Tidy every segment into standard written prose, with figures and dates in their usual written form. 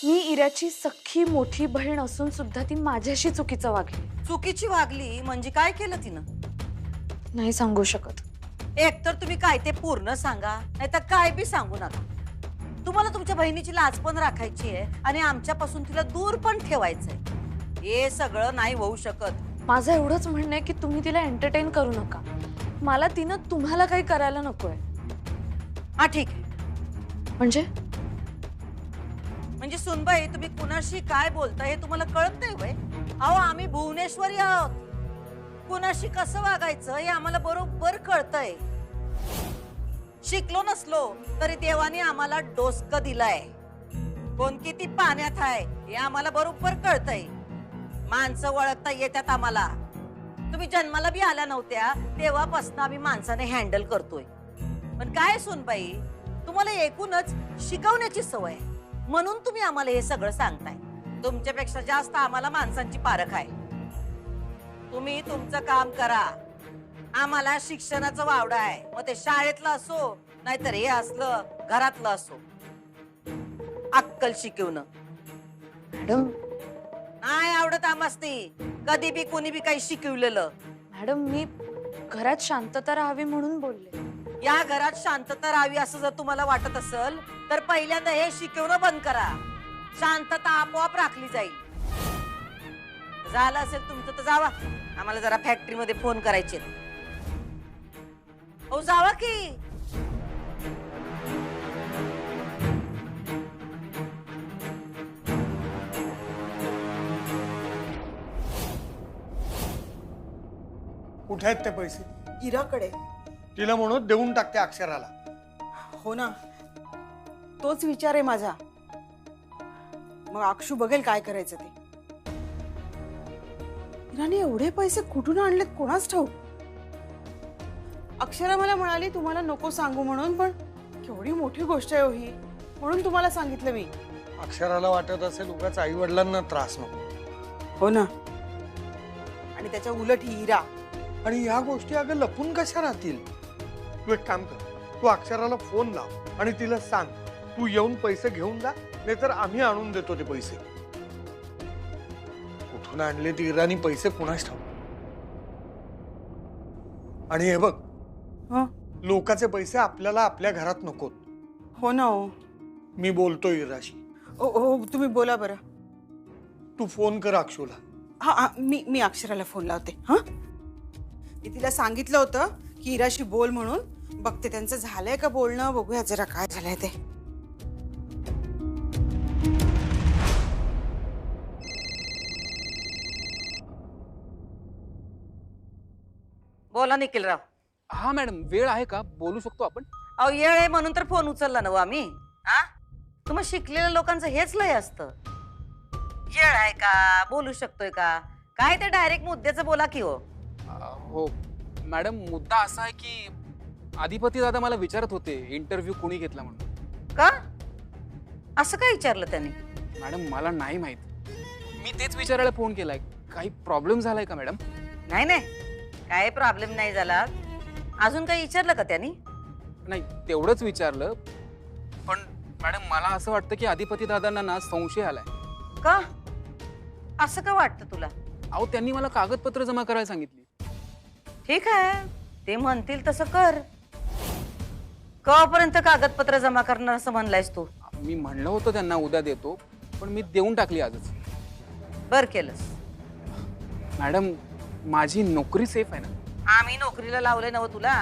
मी इराची सख्खी मोठी बहीण असून सुद्धा ती माझ्याशी चुकीचं वागली. चुकीची वागली म्हणजे काय केलं तिनं? नाही सांगू शकत. एकतर तुम्ही काय ते पूर्ण सांगा, नाहीतर काय बी सांगू नका. तुम्हाला तुमच्या बहिणीची लाज पण राखायची आहे आणि आमच्यापासून तिला दूर पण ठेवायचंय. हे सगळं नाही होऊ शकत. माझं एवढंच म्हणणं आहे की तुम्ही तिला एंटरटेन करू नका. मला तिनं तुम्हाला काही करायला नकोय. हा ठीक आहे. म्हणजे सुनबाई, तुम्ही कुणाशी काय बोलता हे तुम्हाला कळत नाही वय? अहो, आम्ही भुवनेश्वरी आहोत. कुणाशी कसं वागायचं हे आम्हाला बरोबर कळतंय. शिकलो नसलो तरी देवाने आम्हाला डोसकं दिलाय. कोण किती पाण्यात आहे हे आम्हाला बरोबर कळतंय. माणसं ओळखता येतात आम्हाला. तुम्ही जन्माला बी आल्या नव्हत्या तेव्हापासून आम्ही माणसाने हँडल करतोय. पण काय सुनबाई, तुम्हाला एकूणच शिकवण्याची सवय आहे म्हणून तुम्ही आम्हाला हे सगळं सांगताय. तुमच्यापेक्षा जास्त आम्हाला माणसांची पारख आहे. तुम्ही तुमचं काम करा. आम्हाला शिक्षणाचं वावडं आहे, मग ते शाळेतलं असो नाहीतर हे असलं घरातलं असो. अक्कल शिकवणं मॅडम, नाही आवडत आम्हासनी कधी बी कोणी बी काही शिकवलेलं. मॅडम मी घरात शांतता राहावी म्हणून बोलले. या घरात शांतता राहावी असं जर तुम्हाला वाटत असेल तर पहिल्यांदा हे शिकवणं बंद करा. शांतता आपोआप राखली जाईल. झालं असेल तुमचं तर जावा. आम्हाला जरा फॅक्टरीमध्ये फोन करायचे. हो जावा की. कुठे आहेत ते पैसे? इराकडे. तिला म्हणून देऊन टाकते अक्षराला. हो ना, तोच विचार आहे माझा. मग अक्षू बघेल काय करायचं ते. इराने एवढे पैसे कुठून आणलेत कोणाच ठाऊक. अक्षरा मला म्हणाली तुम्हाला नको सांगू म्हणून, पण केवढी मोठी गोष्ट आहे हो ही, म्हणून तुम्हाला सांगितलं मी. अक्षराला वाटत असेल उगाच आई वडिलांना त्रास नको. हो ना, आणि त्याच्या उलट ही इरा. आणि या गोष्टी अगं लपून कशा राहतील? तू एक काम कर, तू अक्षराला फोन लाव आणि तिला सांग तू येऊन पैसे घेऊन जा, नाहीतर आम्ही आणून देतो ते पैसे. कुठून आणले ती इराणी पैसे कुणास ठाऊक. आणि हे बघ, हं? लोकांचे पैसे आपल्याला आपल्या घरात नकोत. हो ना. हो, मी बोलतो इराशी. ओ ओ तुम्ही बोला बरं. तू फोन कर अक्षूला. हा, मी अक्षराला फोन लावते. हा, मी तिला सांगितलं होतं की इराशी बोल म्हणून. बघते त्यांचं झालंय का बोलणं, बघूया जरा काय झालंय ते. बोला निखिलराव. हा मॅडम, वेळ आहे का? बोलू शकतो आपण? अहो येळ आहे म्हणून तर फोन उचलला ना हो आम्ही. हा, तुम्ही शिकलेल्या लोकांचं हेच लय असतं. येळ आहे का, बोलू शकतोय का, काय ते डायरेक्ट मुद्द्याचं बोला की हो. हो मॅडम, मुद्दा असा आहे की अधिपती दादा मला विचारत होते इंटरव्ह्यू कोणी घेतला म्हणून. का असं काय विचारलं त्यांनी? मॅडम मला नाही माहित, मी तेच विचारायला फोन केलाय. काही प्रॉब्लेम झालाय का मॅडम? नाही नाही, काय प्रॉब्लेम नाही झाला. अजून काही विचारलं का त्यांनी? नाही, तेवढंच विचारलं. पण मॅडम मला असं वाटतं की अधिपती दादांना ना संशय आलाय. का असं का वाटतं तुला? अहो त्यांनी मला कागदपत्र जमा करायला सांगितली. ठीक आहे, ते म्हणतील तसं कर. कवापर्यंत कागदपत्र जमा करणार असं म्हणलायस तू? मी म्हणलं होतं त्यांना उद्या देतो, पण मी देऊन टाकली आजच. बर केलंस. मॅडम माझी नोकरी सेफ आहे ना? आम्ही नोकरीला लावले नव तुला.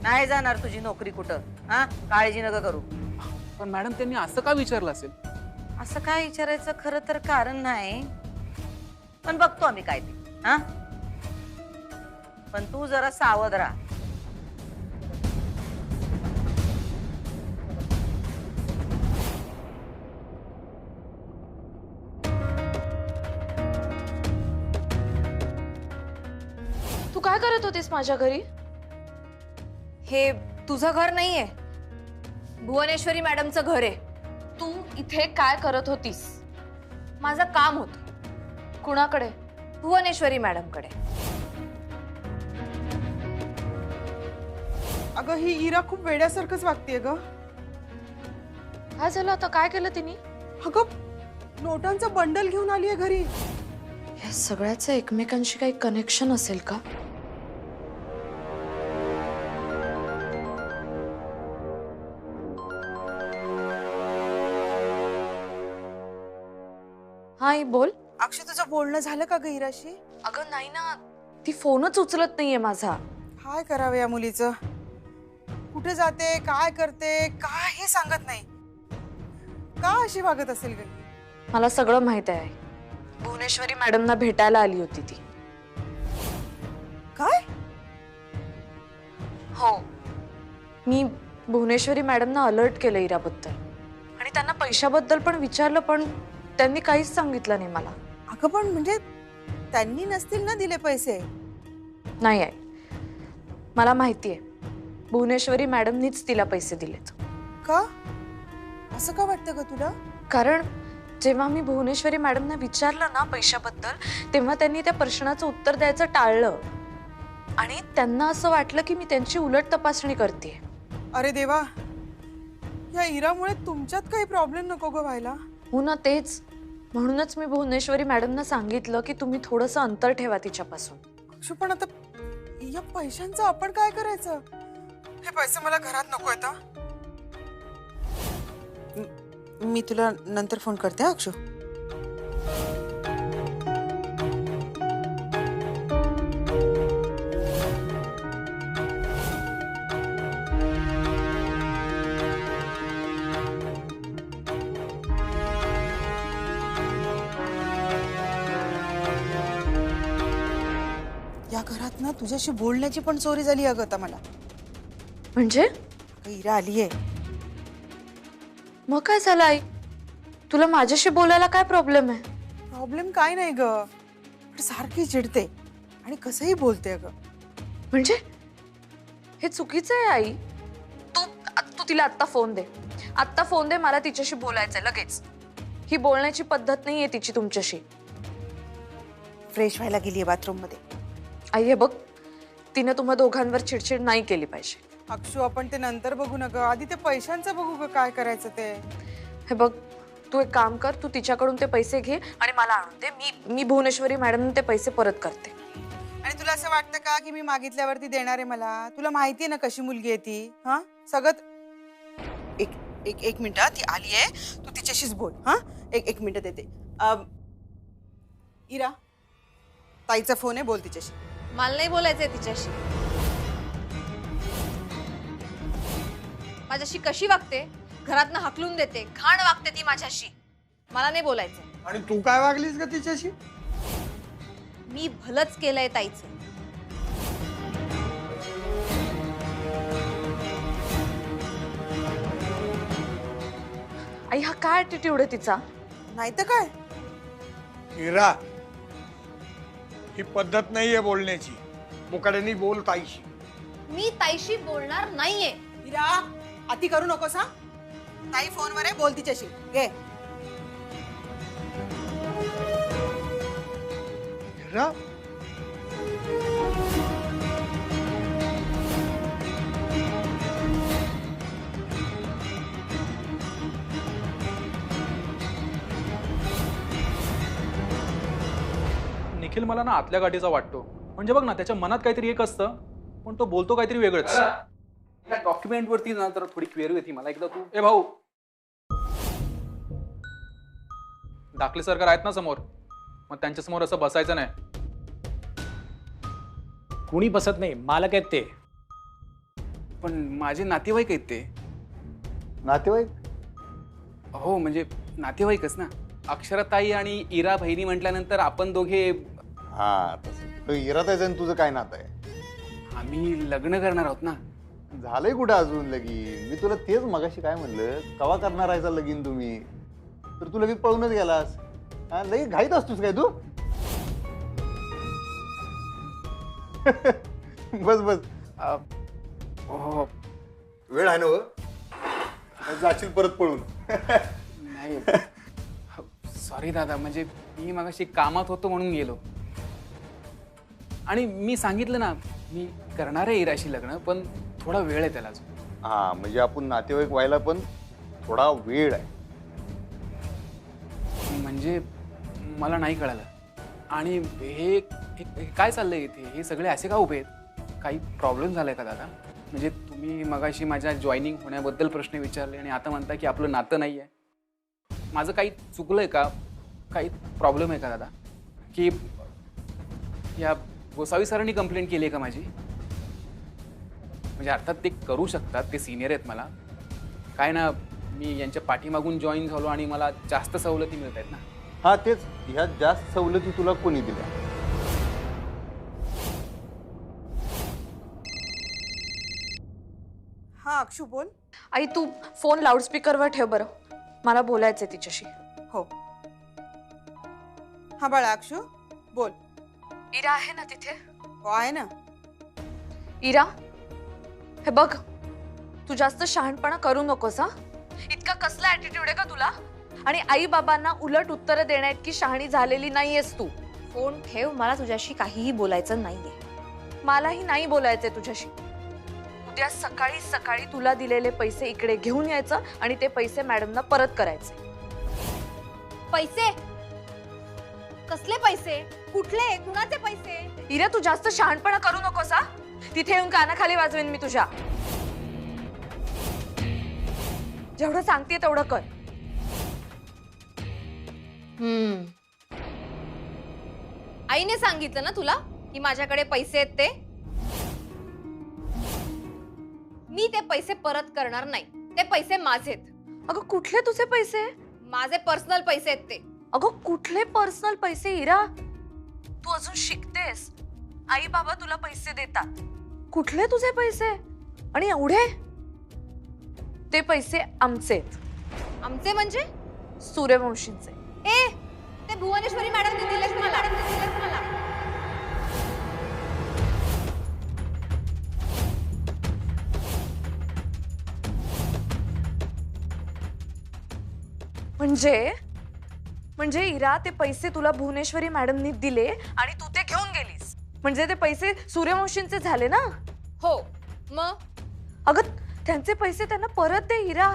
नाही जाणार तुझी नोकरी कुठं. हा, काळजी नका करू. पण मॅडम त्यांनी असं का विचारलं असेल? असं काय विचारायचं खरं तर कारण नाही, पण बघतो आम्ही काय ते. हा, पण तू जरा सावध राहा. तू काय करत होतीस माझ्या घरी? हे तुझं घर नाहीये, भुवनेश्वरी मॅडमचं घर आहे. तू इथे काय करत होतीस? माझं काम होतं कुणाकडे? भुवनेश्वरी मॅडमकडे. अगं ही इरा खूप वेड्यासारखंच वागतेय ग. काय झालं आता? काय केलं तिने? अगं नोटांचं बंडल घेऊन आली आहे घरी. या सगळ्याचं एकमेकांशी काही कनेक्शन असेल का? हा आई बोल. अक्षय, तुझं बोलणं झालं का ग इराशी? अगं नाही ना, ती फोनच उचलत नाहीये माझा. काय करावं या मुलीचं? कुठे जाते, काय करते, काही सांगत नाही. का अशी वागत असेल ग? मला सगळं माहित आहे. भुवनेश्वरी मॅडमना भेटायला आली होती ती. काय? हो, मी भुवनेश्वरी मॅडमना अलर्ट केलं इराबद्दल आणि त्यांना पैशाबद्दल पण विचारलं, पण त्यांनी काहीच सांगितलं नाही मला. अगं पण म्हणजे त्यांनी नसतील ना दिले पैसे? नाही आहे, मला माहितीये भुवनेश्वरी मॅडमनीच तिला पैसे दिलेत. का? असं का वाटतं ग तुला? कारण जेव्हा मी भुवनेश्वरी मॅडमना विचारलं ना पैशाबद्दल, तेव्हा त्यांनी त्या प्रश्नाचं उत्तर द्यायचं टाळलं आणि त्यांना असं वाटलं की मी त्यांची उलट तपासणी करते. अरे देवा, या इरामुळे तुमच्यात काही प्रॉब्लेम नको ग व्हायला. हो ना, तेच म्हणूनच मी भुवनेश्वरी मॅडमना सांगितलं की तुम्ही थोडंसं अंतर ठेवा तिच्यापासून. अक्षु, पण आता या पैशांचं आपण काय करायचं? हे पैसे मला घरात नको आहेत. मी तुला नंतर फोन करते अक्षु. या घरात ना तुझ्याशी बोलण्याची पण चोरी झाली अगं आता मला. म्हणजे अगं, इरा आलीये. मग काय झालं आई? तुला माझ्याशी बोलायला काय प्रॉब्लेम आहे? प्रॉब्लेम काय नाही ग, पण सारखी चिडते आणि कसंही बोलते अगं. म्हणजे हे चुकीचं आहे आई. तू तू तिला आत्ता फोन दे. आत्ता फोन दे, मला तिच्याशी बोलायचंय लगेच. ही बोलण्याची पद्धत नाहीये तिची तुमच्याशी. फ्रेश व्हायला गेलीये बाथरूम मध्ये. आई हे बघ, तिने तुम्हा दोघांवर चिडचिड नाही केली पाहिजे. अक्षु, आपण ते नंतर बघू ना ग, आधी ते पैशांचं बघू ग काय करायचं ते. हे बघ, तू एक काम कर, तू तिच्याकडून ते पैसे घे आणि मला आणून दे. मी भुवनेश्वरी मॅडम ते पैसे परत करते. आणि तुला असं वाटतं का की मी मागितल्यावरती देणार आहे मला? तुला माहितीये ना कशी मुलगी आहे ती. हा सगळं एक एक एक मिनिट, ती आली आहे, तू तिच्याशीच बोल. हा एक मिनिट देते. इरा, ताईचा फोन आहे, बोल तिच्याशी. मला नाही बोलायचंय तिच्याशी. माझ्याशी कशी वागते, घरातनं हाकलून देते, घाण वागते ती माझ्याशी. मला नाही बोलायचंय. आणि तू काय वागलीस का तिच्याशी? मी भलंच केलंय ताईचं. आई हा काय ऍटिट्यूड आहे तिचा? नाही तर काय. इरा, ही पद्धत नाहीये बोलण्याची. मुकाड्यानी बोल ताईशी. मी ताईशी बोलणार नाहीये. इरा, अति करू नकोस. हा ताई फोनवर आहे, बोल तिच्याशी. घे. इरा, निखिल मला ना आतल्या गाठीचा वाटतो. म्हणजे बघ ना, त्याच्या मनात काहीतरी एक असतं पण तो बोलतो काहीतरी वेगळंच. डॉक्युमेंट वरती ना तर थोडी क्वेरी होती मला. एकदा तू, ए भाऊ, दाखले सरकार आहेत ना समोर, मग त्यांच्या समोर असं बसायचं नाही. कुणी बसत नाही, मालक आहेत ते. पण माझे नातेवाईक आहेत ते. नातेवाईक? हो म्हणजे नातेवाईकच ना. अक्षराताई आणि इरा बहिणी म्हटल्यानंतर आपण दोघे. हा तसं. तो इराताईचं आणि तुझं काय नातं आहे? आम्ही लग्न करणार आहोत ना. झालंय कुठं अजून लगीन? मी तुला तेच मगाशी काय म्हणलं, कवा करणार आहे लगीन तुम्ही? तर तू लगेच पळूनच गेलास. हा, लगेच घाईत असतोस काय तू? बस बस. हो, वेळ आहे ना व? जाशील परत पळून. नाही सॉरी दादा, म्हणजे मी मगाशी कामात होतो म्हणून गेलो. आणि मी सांगितलं ना, मी करणार आहे इराशी लग्न, पण थोडा वेळ आहे त्याला अजून. हा म्हणजे आपण नातेवाईक व्हायला पण थोडा वेळ आहे. म्हणजे मला नाही कळालं. आणि हे हे काय चाललंय इथे? हे सगळे असे का उभे आहेत? काही प्रॉब्लेम झालाय का दादा? म्हणजे तुम्ही मगाशी माझ्या जॉईनिंग होण्याबद्दल प्रश्न विचारले आणि आता म्हणता की आपलं नातं नाही आहे. माझं काही चुकलंय का? काही प्रॉब्लेम आहे का दादा? की या गोसावी सरांनी कंप्लेंट केली आहे का माझी? म्हणजे अर्थात ते करू शकतात, ते सिनियर आहेत मला. काय ना, मी यांच्या पाठीमागून जॉईन झालो आणि मला जास्त सवलती मिळत आहेत ना. हा तेच, ह्या जास्त सवलती तुला कोणी दिल्या? हा अक्षू बोल. आई तू फोन लाऊडस्पीकरवर ठेव बरं, मला बोलायचंय तिच्याशी. हो हा बाळा अक्षू बोल. इरा आहे ना तिथे? हो आहे ना. इरा, हे बघ, तू जास्त शहाणपणा करू नकोस हा. इतका कसला ऍटिट्यूड आहे का तुला? आणि आई बाबांना उलट उत्तरं देण्या इतकी शहाणी झालेली नाहीयेस तू. फोन ठेव, मला तुझ्याशी काहीही बोलायचं नाहीये. मलाही नाही बोलायचंय तुझ्याशी. उद्या सकाळी सकाळी तुला दिलेले पैसे इकडे घेऊन यायचं आणि ते पैसे मॅडमना परत करायचे. पैसे? कसले पैसे? कुठले? कुणाचे पैसे? इरा, तू जास्त शहाणपणा करू नकोस हा. तिथे येऊन कानाखाली वाजवेन मी तुझ्या. जेवढं सांगते तेवढं कर. आईने सांगितलं ना तुला की माझ्याकडे पैसे आहेत ते? मी ते पैसे परत करणार नाही. ते पैसे माझेत. अगं कुठले तुझे पैसे? माझे पर्सनल पैसे आहेत ते. अगं कुठले पर्सनल पैसे इरा? तू अजून शिकतेस. आई बाबा तुला पैसे देतात. कुठले तुझे पैसे? आणि एवढे? ते पैसे आमचेत. आमचे म्हणजे? सूर्यवंशींचे. ए, ते भुवनेश्वरी मॅडमने दिलेत मला. म्हणजे इरा, ते पैसे तुला भुवनेश्वरी मॅडमनी दिले आणि तू ते घेऊन गेलीस. म्हणजे ते पैसे सूर्यवंशींचे झाले ना? हो, मग? अगं त्यांचे पैसे त्यांना परत दे इरा.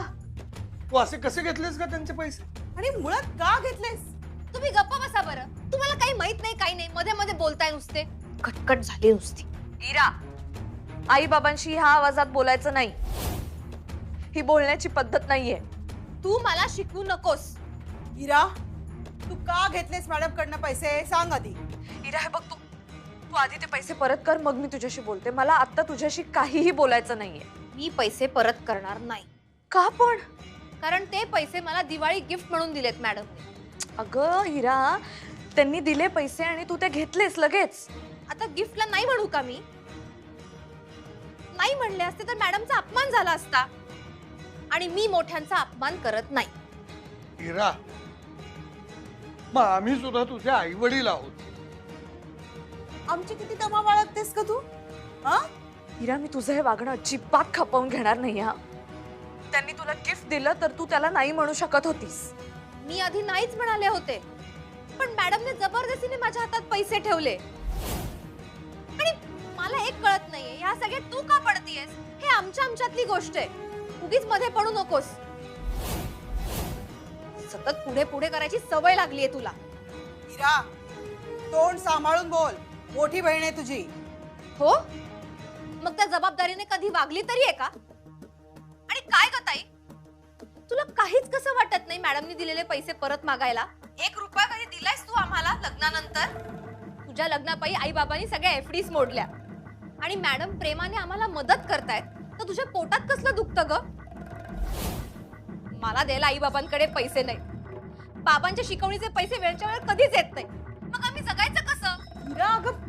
तू असे कसे घेतलेस का त्यांचे पैसे? आणि मुळात का घेतलेस? तुम्ही गप्प बसा बरं. तुम्हाला काही माहित नाही, काही नाही. मध्ये मध्ये बोलताय नुसते. कटकट झाली नुसती. इरा, आई बाबांशी ह्या आवाजात बोलायचं नाही. ही बोलण्याची पद्धत नाहीये. तू मला शिकवू नकोस. इरा, तू का घेतलेस मॅडम कडनं पैसे सांग आधी. इरा, हे बघ, तू आधी ते पैसे परत कर, मग मी तुझ्याशी बोलते. मला आता तुझ्याशी काहीही बोलायचं नाहीये. मी पैसे परत करणार नाही. का पण? कारण ते पैसे मला दिवाळी गिफ्ट म्हणून दिलेत मॅडम. अगं हिरा, त्यांनी दिले पैसे आणि तू ते घेतलेस लगेच. आता गिफ्टला नाही म्हणू का मी? नाही म्हणले असते तर मॅडमचा अपमान झाला असता. आणि मी मोठ्यांचा अपमान करत नाही. हिरा, मग आम्ही सुद्धा तुझे आई वडील आहोत. आमची किती दमा बाळगतेस का तू? हा हिरा, मी तुझं हे वागणं अजिबात खपवून घेणार नाही हा. त्यांनी तुला गिफ्ट दिलं तर तू त्याला नाही म्हणू शकत होतीस. मी आधी नाहीच म्हणाले होते, पण मॅडमने जबरदस्तीने माझ्या हातात पैसे ठेवले. आणि मला एक कळत नाहीये, या सगळ्यात तू का पडतीयेस? हे आमच्यातली गोष्ट आहे. उगीच मध्ये पडू नकोस. सतत पुढे पुढे करायची सवय लागलीये तुला. इरा, तोंड सांभाळून बोल. मोठी बहीण आहे तुझी. हो, मग त्या जबाबदारीने कधी वागली तरी आहे का? आणि काय ग ताई, तुला काहीच कसं वाटत नाही मॅडमनी दिलेले पैसे परत मागायला? 1 रुपया कधी दिलायस तू आम्हाला लग्नानंतर? तुझ्या लग्नापायी आई बाबांनी सगळ्या एफडीज मोडल्या आणि मॅडम प्रेमाने आम्हाला मदत करतायत, तर तुझ्या पोटात कसलं दुखतं ग? मला द्यायला आई बाबांकडे पैसे नाही. बाबांच्या शिकवणीचे पैसे वेळच्या वेळ कधीच येत नाही. मग आम्ही जगायचं कसं? इरा, अगं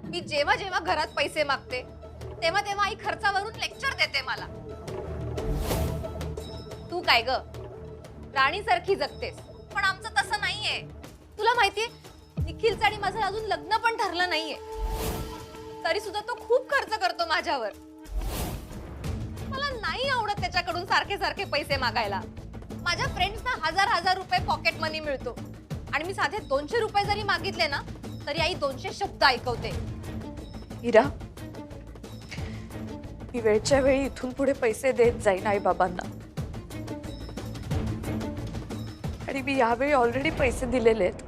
मी जेव्हा जेव्हा घरात पैसे मागते तेव्हा तेव्हा आई खर्चावरून लेक्चर देते मला. तू काय ग, राणीसारखी जगतेस, पण आमचं तसं नाहीये. तुला माहितीये, निखिलचं आणि माझं अजून लग्न पण ठरलं नाहीये, तरी सुद्धा तो खूप खर्च करतो माझ्यावर. मला नाही आवडत त्याच्याकडून सारखे सारखे पैसे मागायला. माझ्या फ्रेंड्सना 1000 रुपये पॉकेट मनी मिळतो आणि मी साधे 200 रुपये जरी मागितले ना तरी आई 200 शब्द ऐकवते. इरा, मी वेळच्या वेळी इथून पुढे पैसे देत जाईन आई बाबांना. आणि मी यावेळी ऑलरेडी पैसे दिलेले आहेत.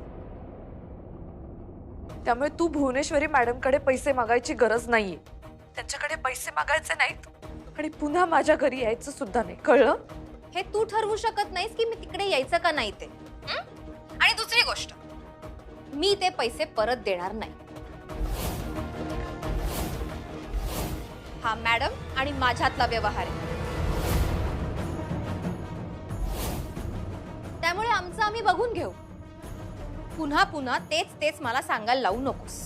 त्यामुळे तू भुवनेश्वरी मॅडमकडे पैसे मागायची गरज नाहीये. त्यांच्याकडे पैसे मागायचे नाहीत आणि पुन्हा माझ्या घरी यायचं सुद्धा नाही, कळलं? हे तू ठरवू शकत नाहीस की मी तिकडे यायचं का नाही ते. आणि दुसरी गोष्ट, मी ते पैसे परत देणार नाही. हा मॅडम आणि माझ्यातला व्यवहार आहे. त्यामुळे आमचं आम्ही बघून घेऊ. पुन्हा पुन्हा तेच तेच मला सांगायला लावू नकोस.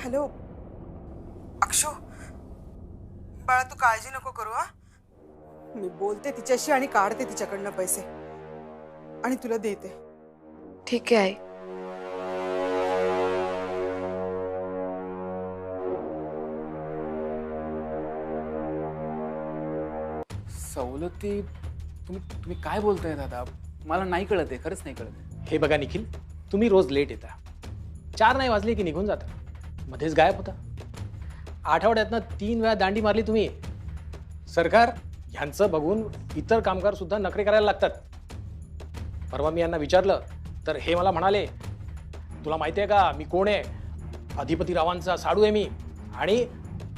हॅलो अक्षू, बाळा तू काळजी नको करू हा. मी बोलते तिच्याशी आणि काढते तिच्याकडनं पैसे आणि तुला देते. ठीक आहे आई. सवलती तुम्ही तुम्ही काय बोलताय दादा? मला नाही कळत आहे, खरंच नाही कळत आहे. हे बघा निखिल, तुम्ही रोज लेट येता. 4 नाही वाजले की निघून जाता, मध्येच गायब होता. आठवड्यातनं 3 वेळा दांडी मारली तुम्ही. सरकार ह्यांचं बघून इतर कामगार सुद्धा नखरे करायला लागतात. परवा मी यांना विचारलं तर हे मला म्हणाले, तुला माहिती आहे का मी कोण आहे? अधिपती रावांचा साडू आहे मी आणि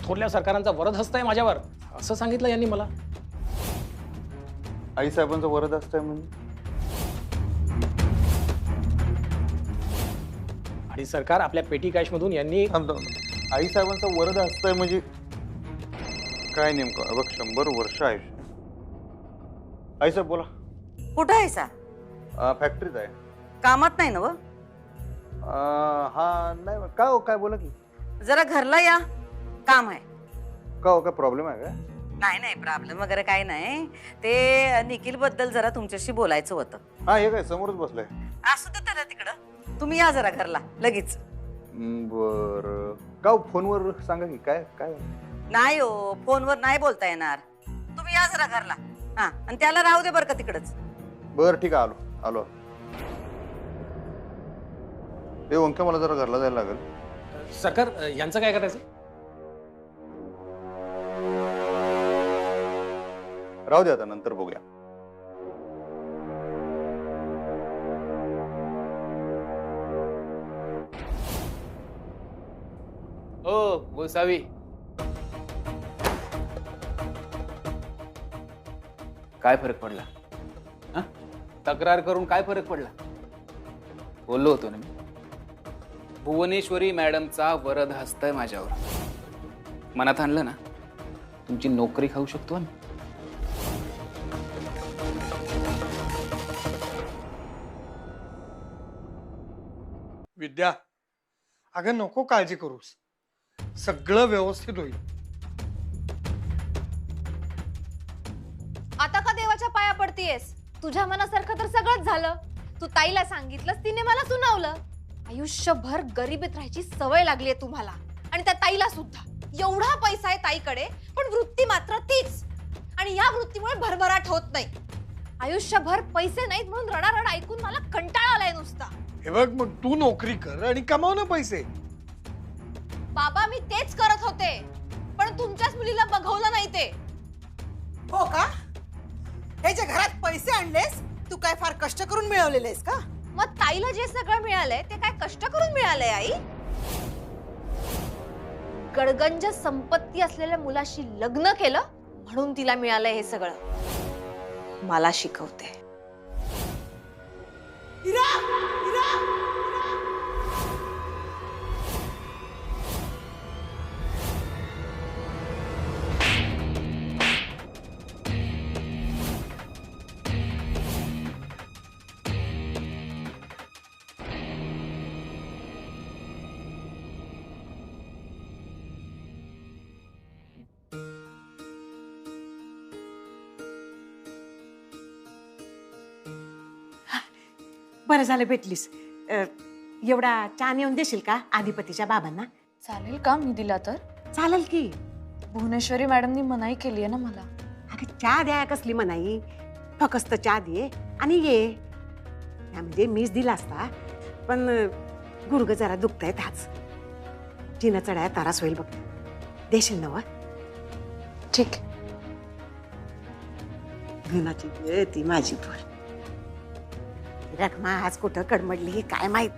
थोरल्या सरकारांचा वरदहस्त आहे माझ्यावर, असं सांगितलं यांनी मला. आई साहेबांचा वरदहस्त आहे म्हणजे? आणि सरकार आपल्या पेटी कॅशमधून यांनी आई साहेबांचा वरदहस्त आहे म्हणजे काय नेमकं? बघ 100 वर्ष आहे. आई साहेब बोला. कुठं आहे सा? फॅक्टरीत आहे. कामात नाही ना व? हा नाही का हो, काय बोला की. जरा घरला या, काम आहे. का हो, काय प्रॉब्लेम आहे का? नाही नाही, प्रॉब्लेम वगैरे काही नाही. ते निखिल बद्दल जरा तुमच्याशी बोलायचं होतं. हा हे काय समोरच बसलाय. असू दे त्याला तिकडं. तुम्ही या जरा घरला लगेच. बर का फोनवर सांगा की काय काय. नाही हो, फोनवर नाही बोलता येणार. तुम्ही या जरा घरला. हा, आणि त्याला राहू दे बरं का तिकडच. बर ठीक आहे, आलो आलो. हे ओंके, मला जरा घरला जायला लागेल. सरकार यांचं काय करायचं? राहू दे, आता नंतर बघूया. ओ गोसावी, काय फरक पडला? हा? तक्रार करून काय फरक पडला? बोललो होतो ना मी, भुवनेश्वरी मॅडमचा वरद हस्त आहे माझ्यावर. मनात आणलं ना, तुमची नोकरी खाऊ शकतो आम्ही. विद्या, अगं नको काळजी करूस, सगळं व्यवस्थित होईल. आता का देवाच्या पाया पडतीयेस? तुझ्या मनासारखं तर सगळंच झालं. तू ताईला सांगितलंस, तिने मला सुनावलं. आयुष्यभर गरिबीत राहायची सवय लागलीये तुम्हाला, आणि त्या ताईला सुद्धा. एवढा पैसा आहे ताईकडे, पण वृत्ती मात्र तीच. आणि या वृत्तीमुळे भरभराट होत नाही. आयुष्यभर पैसे नाहीत म्हणून रडारड ऐकून मला कंटाळा आलाय नुसता. हे बघ, मग तू नोकरी कर आणि कमाव ना पैसे. बाबा मी तेच करत होते, पण तुमच्याच मुलीला बघवलं नाही ते. हो का? हे जे घरात पैसे आणलेस, तू काय फार कष्ट करून मिळवलेलेस का? मग ताईला जे सगळं मिळालंय ते काय कष्ट करून मिळालंय आई? गडगंज संपत्ती असलेल्या मुलाशी लग्न केलं म्हणून तिला मिळालंय हे सगळं. मला शिकवते. इरा, इरा. बरं झालं भेटलीस. एवढा चहा नेऊन देशील का अधिपतीच्या बाबांना? चालेल का मी दिला तर? चालेल की. भुवनेश्वरी मॅडमनी मनाई केली आहे ना मला. अगं चहा द्या कसली मनाई, फकस्त चहा दे आणि ये. या म्हणजे मीच दिला असता, पण गुडघं जरा दुखतायत आज. जिना चढाया तारास होईल बघ. देशील नवा? ठीक. गुणाची वेळ ती माझी पोर. रखमा आज कुठं कडमडली काय माहित.